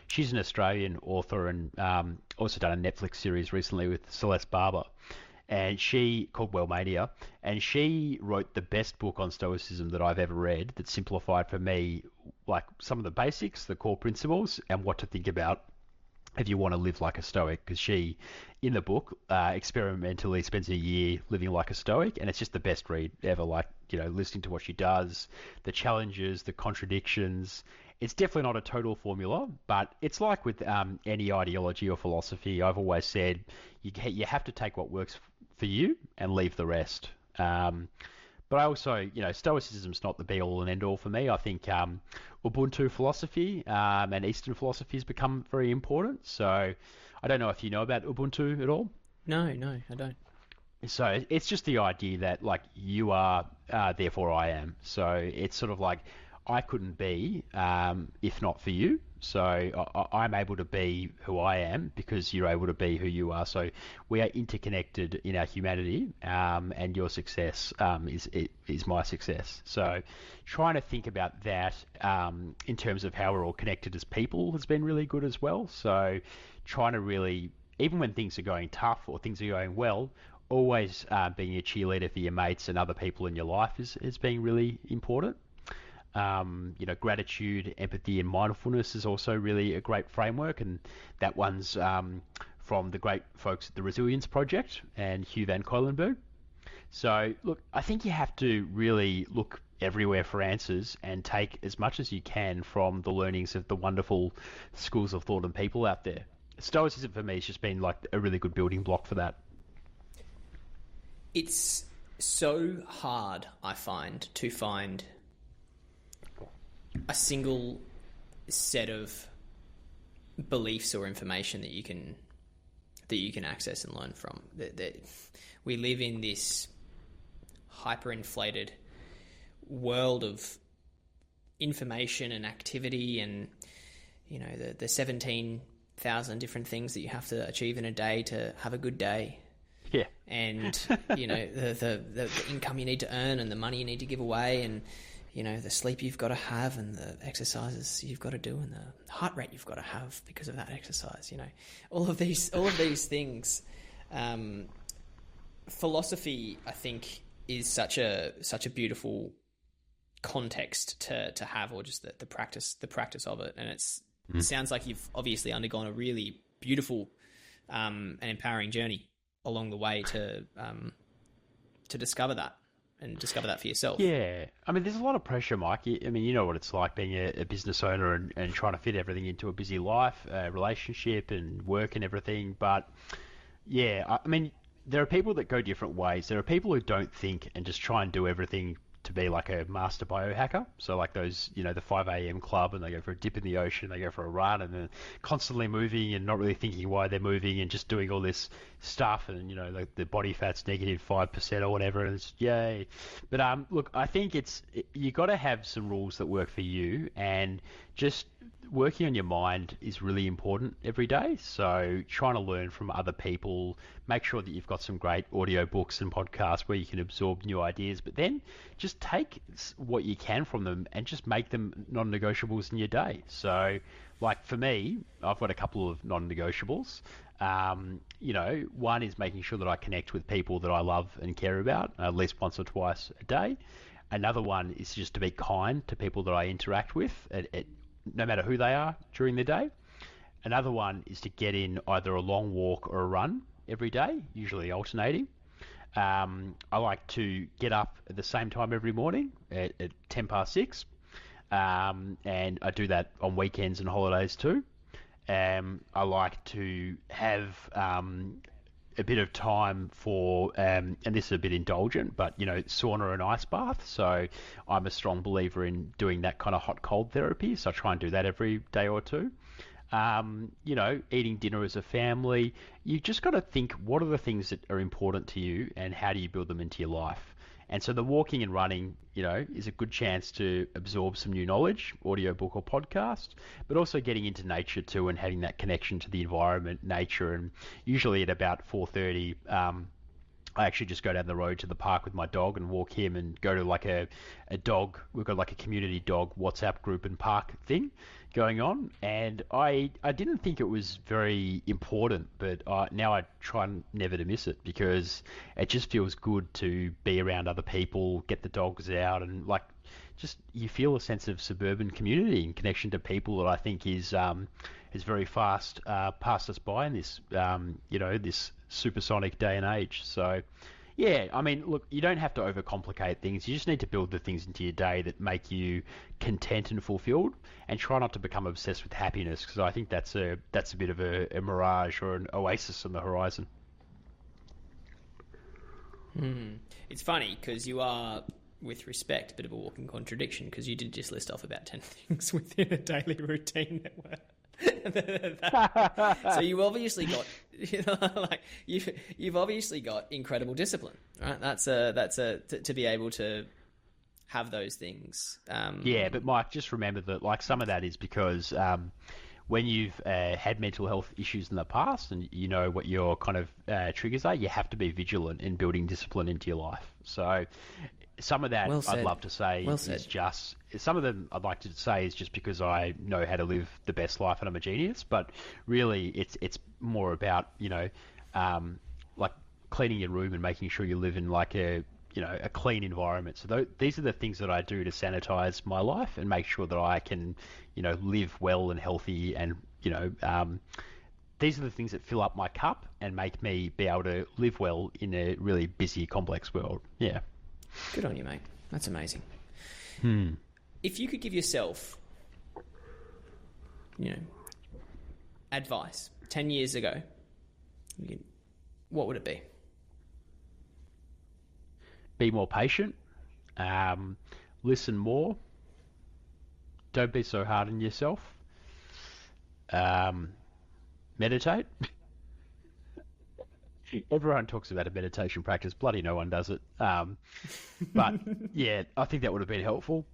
She's an Australian author and also done a Netflix series recently with Celeste Barber. And she, called Wellmania, and she wrote the best book on Stoicism that I've ever read, that simplified for me like some of the basics, the core principles, and what to think about if you want to live like a Stoic. Because she, in the book, experimentally spends a year living like a Stoic, and it's just the best read ever. Like, listening to what she does, the challenges, the contradictions. It's definitely not a total formula, but it's like with any ideology or philosophy. I've always said you have to take what works for you and leave the rest. But I also, Stoicism's not the be-all and end-all for me. I think Ubuntu philosophy and Eastern philosophy has become very important. So I don't know if you know about Ubuntu at all. No, I don't. So it's just the idea that like you are, therefore I am. So it's sort of like I couldn't be if not for you. So I'm able to be who I am because you're able to be who you are. So we are interconnected in our humanity, and your success is my success. So trying to think about that in terms of how we're all connected as people has been really good as well. So trying to really, even when things are going tough or things are going well, always being a cheerleader for your mates and other people in your life is being really important. Gratitude, empathy, and mindfulness is also really a great framework, and that one's from the great folks at the Resilience Project and Hugh van Cuylenberg. So, look, I think you have to really look everywhere for answers and take as much as you can from the learnings of the wonderful schools of thought and people out there. Stoicism for me has just been like a really good building block for that. It's so hard, I find, to find a single set of beliefs or information that you can access and learn from. That we live in this hyperinflated world of information and activity, and the 17,000 different things that you have to achieve in a day to have a good day. Yeah. And the income you need to earn and the money you need to give away, and the sleep you've got to have and the exercises you've got to do and the heart rate you've got to have because of that exercise. All of these things. Philosophy, I think, is such a beautiful context to have, or just the practice of it. And it sounds like you've obviously undergone a really beautiful and empowering journey along the way to discover that. And discover that for yourself. Yeah. I mean, there's a lot of pressure, Mike. I mean, you know what it's like being a business owner and trying to fit everything into a busy life, relationship and work and everything. But, yeah, I mean, there are people that go different ways. There are people who don't think and just try and do everything to be like a master biohacker. So like those, the 5 a.m. club, and they go for a dip in the ocean, they go for a run, and they're constantly moving and not really thinking why they're moving and just doing all this stuff, and like the body fat's negative 5% or whatever, and it's yay. But look, I think you got to have some rules that work for you, and just working on your mind is really important every day. So trying to learn from other people, make sure that you've got some great audio books and podcasts where you can absorb new ideas, but then just take what you can from them and just make them non-negotiables in your day. So like for me, I've got a couple of non-negotiables. One is making sure that I connect with people that I love and care about at least once or twice a day. Another one is just to be kind to people that I interact with no matter who they are during the day. Another one is to get in either a long walk or a run every day, usually alternating. I like to get up at the same time every morning at 10 past 6. And I do that on weekends and holidays too. I like to have a bit of time for, and this is a bit indulgent, but sauna and ice bath. So I'm a strong believer in doing that kind of hot cold therapy. So I try and do that every day or two. Eating dinner as a family. You just got to think, what are the things that are important to you and how do you build them into your life? And so the walking and running, is a good chance to absorb some new knowledge, audiobook or podcast, but also getting into nature too and having that connection to the environment, nature. And usually at about 4:30, I actually just go down the road to the park with my dog and walk him and go to like a dog. We've got like a community dog WhatsApp group and park thing going on. And I didn't think it was very important, but now I try never to miss it because it just feels good to be around other people, get the dogs out, and like just you feel a sense of suburban community and connection to people that I think is very fast passed us by in this this supersonic day and age. So yeah, I mean, look, you don't have to overcomplicate things. You just need to build the things into your day that make you content and fulfilled, and try not to become obsessed with happiness, because I think that's a bit of a mirage or an oasis on the horizon. It's funny because you are, with respect, a bit of a walking contradiction, because you did just list off about 10 things within a daily routine that were so you obviously got you've obviously got incredible discipline, right? That's to be able to have those things. Yeah, but Mike, just remember that like some of that is because when you've had mental health issues in the past and you know what your kind of triggers are, you have to be vigilant in building discipline into your life. So some of that I'd love to say is just, some of them I'd like to say is just because I know how to live the best life and I'm a genius, but really it's more about, like cleaning your room and making sure you live in like a clean environment. So these are the things that I do to sanitize my life and make sure that I can, live well and healthy, and, these are the things that fill up my cup and make me be able to live well in a really busy, complex world. Yeah. Good on you, mate. That's amazing. If you could give yourself, advice 10 years ago, what would it be? Be more patient. Listen more. Don't be so hard on yourself. Meditate. Everyone talks about a meditation practice. Bloody no one does it. But yeah, I think that would have been helpful.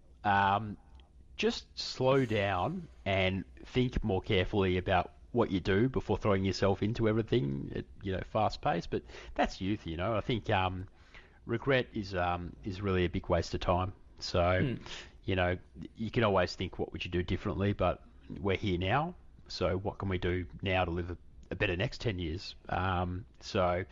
Just slow down and think more carefully about what you do before throwing yourself into everything at, fast pace. But that's youth, I think regret is really a big waste of time. So, you know, you can always think, what would you do differently? But we're here now. So what can we do now to live a better next 10 years? So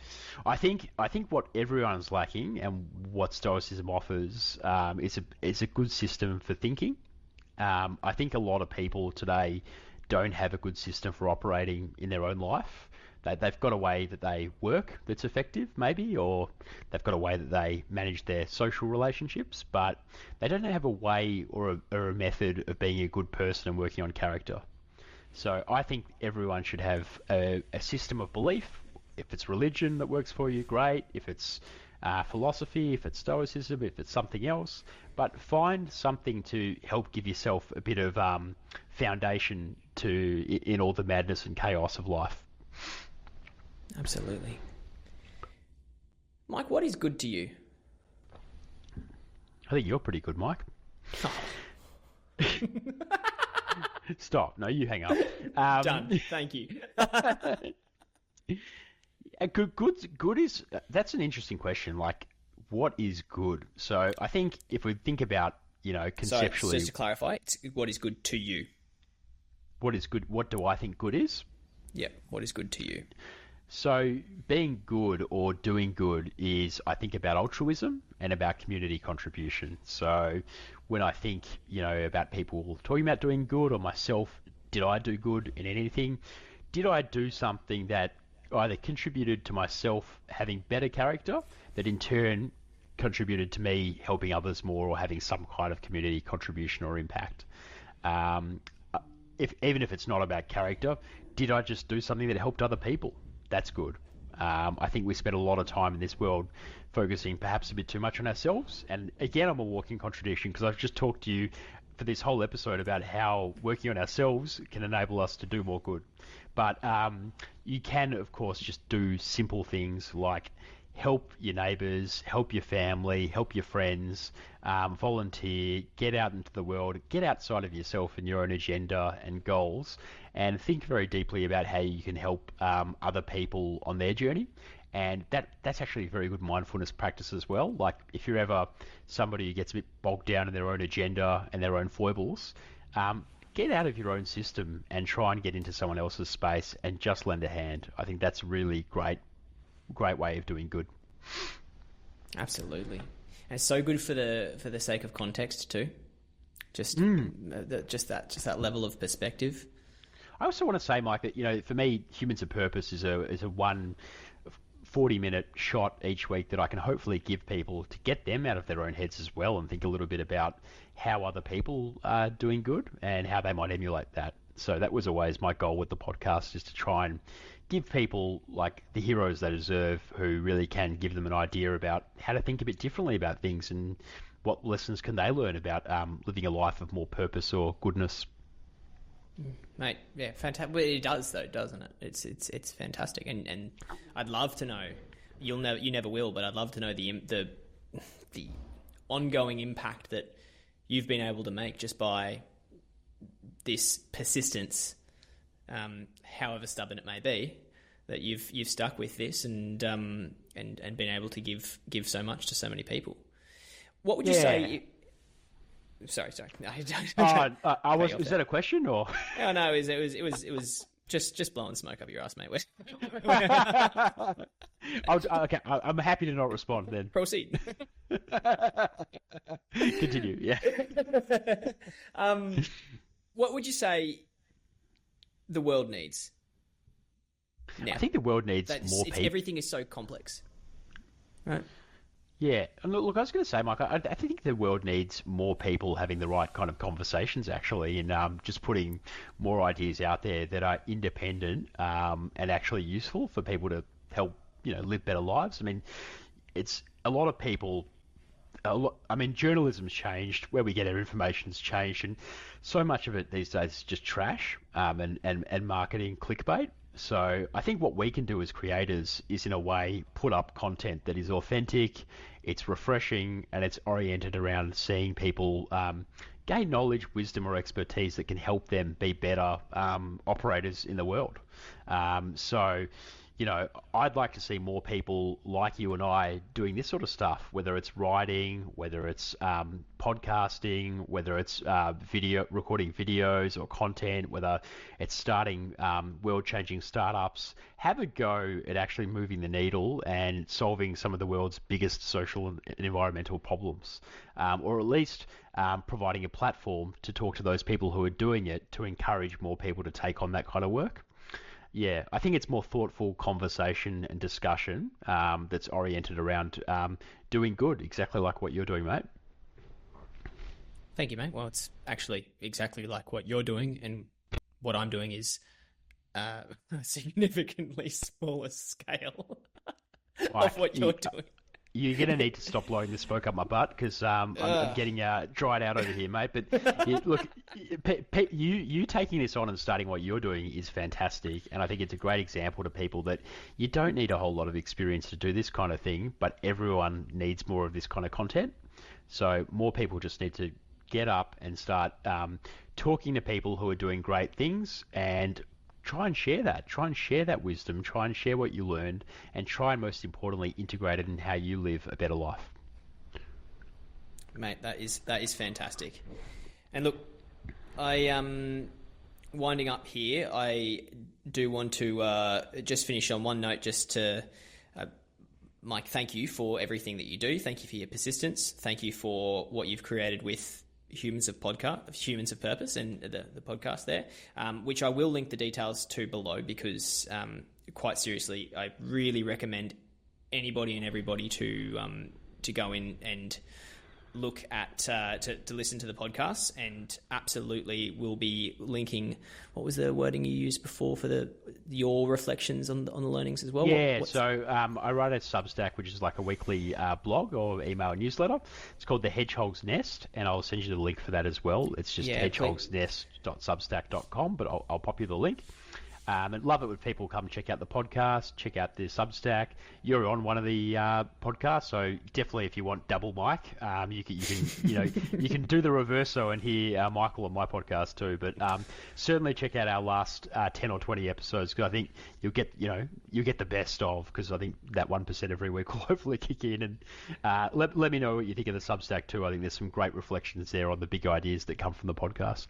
I think what everyone's lacking and what Stoicism offers is a good system for thinking. I think a lot of people today don't have a good system for operating in their own life. They've got a way that they work that's effective, maybe, or they've got a way that they manage their social relationships, but they don't have a way or a method of being a good person and working on character. So I think everyone should have a system of belief. If it's religion that works for you, great. If it's philosophy, if it's Stoicism, if it's something else, but find something to help give yourself a bit of foundation in all the madness and chaos of life. Absolutely. Mike, what is good to you? I think you're pretty good, Mike. Oh. Stop. No, you hang up. Done. Thank you. Good is, that's an interesting question. Like, what is good? So I think if we think about, conceptually. So just to clarify, what is good to you? What is good? What do I think good is? Yeah. What is good to you? So being good or doing good is, I think, about altruism and about community contribution. So when I think, about people talking about doing good, or myself, did I do good in anything? Did I do something that either contributed to myself having better character, that in turn contributed to me helping others more or having some kind of community contribution or impact? Even if it's not about character, did I just do something that helped other people? That's good. I think we spend a lot of time in this world focusing perhaps a bit too much on ourselves. And again, I'm a walking contradiction, because I've just talked to you for this whole episode about how working on ourselves can enable us to do more good. But you can, of course, just do simple things like help your neighbours, help your family, help your friends, volunteer, get out into the world, get outside of yourself and your own agenda and goals, and think very deeply about how you can help other people on their journey. And that's actually a very good mindfulness practice as well. Like, if you're ever somebody who gets a bit bogged down in their own agenda and their own foibles, get out of your own system and try and get into someone else's space and just lend a hand. I think that's a really great way of doing good. Absolutely. And it's so good for the sake of context too. Just that level of perspective. I also want to say, Mike, that for me, Humans of Purpose is a 40-minute shot each week that I can hopefully give people to get them out of their own heads as well, and think a little bit about how other people are doing good and how they might emulate that. So that was always my goal with the podcast, is to try and give people like the heroes they deserve, who really can give them an idea about how to think a bit differently about things and what lessons can they learn about living a life of more purpose or goodness. Mate, yeah, fantastic. Well, it does though, doesn't it? It's fantastic, and I'd love to know. You never will, but I'd love to know the ongoing impact that you've been able to make just by this persistence, however stubborn it may be, that you've stuck with this and been able to give so much to so many people. What would you say? Sorry. No, is that a question or? Oh no, it was just blowing smoke up your ass, mate. Okay, I'm happy to not respond then. Proceed. Continue. Yeah. What would you say the world needs now? I think the world needs more people. Everything is so complex, right? Yeah, and look, I was going to say, Mike, I think the world needs more people having the right kind of conversations, actually, and just putting more ideas out there that are independent and actually useful for people to help, live better lives. I mean, it's a lot of people. Journalism's changed. Where we get our information's changed, and so much of it these days is just trash and marketing clickbait. So I think what we can do as creators is, in a way, put up content that is authentic, it's refreshing, and it's oriented around seeing people gain knowledge, wisdom, or expertise that can help them be better operators in the world. So, I'd like to see more people like you and I doing this sort of stuff, whether it's writing, whether it's podcasting, whether it's recording videos or content, whether it's starting world-changing startups. Have a go at actually moving the needle and solving some of the world's biggest social and environmental problems, or at least providing a platform to talk to those people who are doing it to encourage more people to take on that kind of work. Yeah, I think it's more thoughtful conversation and discussion that's oriented around doing good, exactly like what you're doing, mate. Thank you, mate. Well, it's actually exactly like what you're doing, and what I'm doing is a significantly smaller scale of what you're doing. You're going to need to stop blowing the smoke up my butt because I'm getting dried out over here, mate. But look, you taking this on and starting what you're doing is fantastic. And I think it's a great example to people that you don't need a whole lot of experience to do this kind of thing, but everyone needs more of this kind of content. So more people just need to get up and start talking to people who are doing great things and try and share that wisdom, try and share what you learned, and try and most importantly integrate it in how you live a better life. Mate, that is fantastic. And look, I winding up here, I do want to just finish on one note, just to Mike, thank you for everything that you do. Thank you for your persistence. Thank you for what you've created with Humans of Purpose, and the podcast there, which I will link the details to below, because quite seriously, I really recommend anybody and everybody to go in and look at to listen to the podcast, and absolutely will be linking. What was the wording you used before for your reflections on the learnings as well? So I write a Substack, which is like a weekly blog or email newsletter. It's called The Hedgehog's Nest, and I'll send you the link for that as well. It's just hedgehogsnest.substack.com, but I'll pop you the link. And love it when people come check out the podcast, check out the Substack. You're on one of the podcasts, so definitely if you want double mic, you can you can do the reverso and hear Michael on my podcast too. But certainly check out our last 10 or 20 episodes, because I think you'll get the best of, because I think that 1% every week will hopefully kick in. And let me know what you think of the Substack too. I think there's some great reflections there on the big ideas that come from the podcast.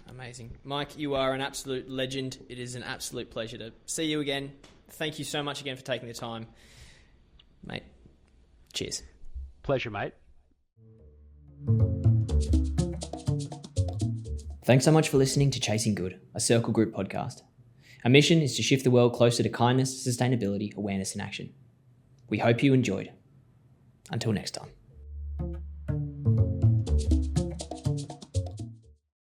Amazing. Mike, you are an absolute legend. It is an absolute pleasure to see you again. Thank you so much again for taking the time. Mate, cheers. Pleasure, mate. Thanks so much for listening to Chasing Good, a Circle Group podcast. Our mission is to shift the world closer to kindness, sustainability, awareness, and action. We hope you enjoyed. Until next time.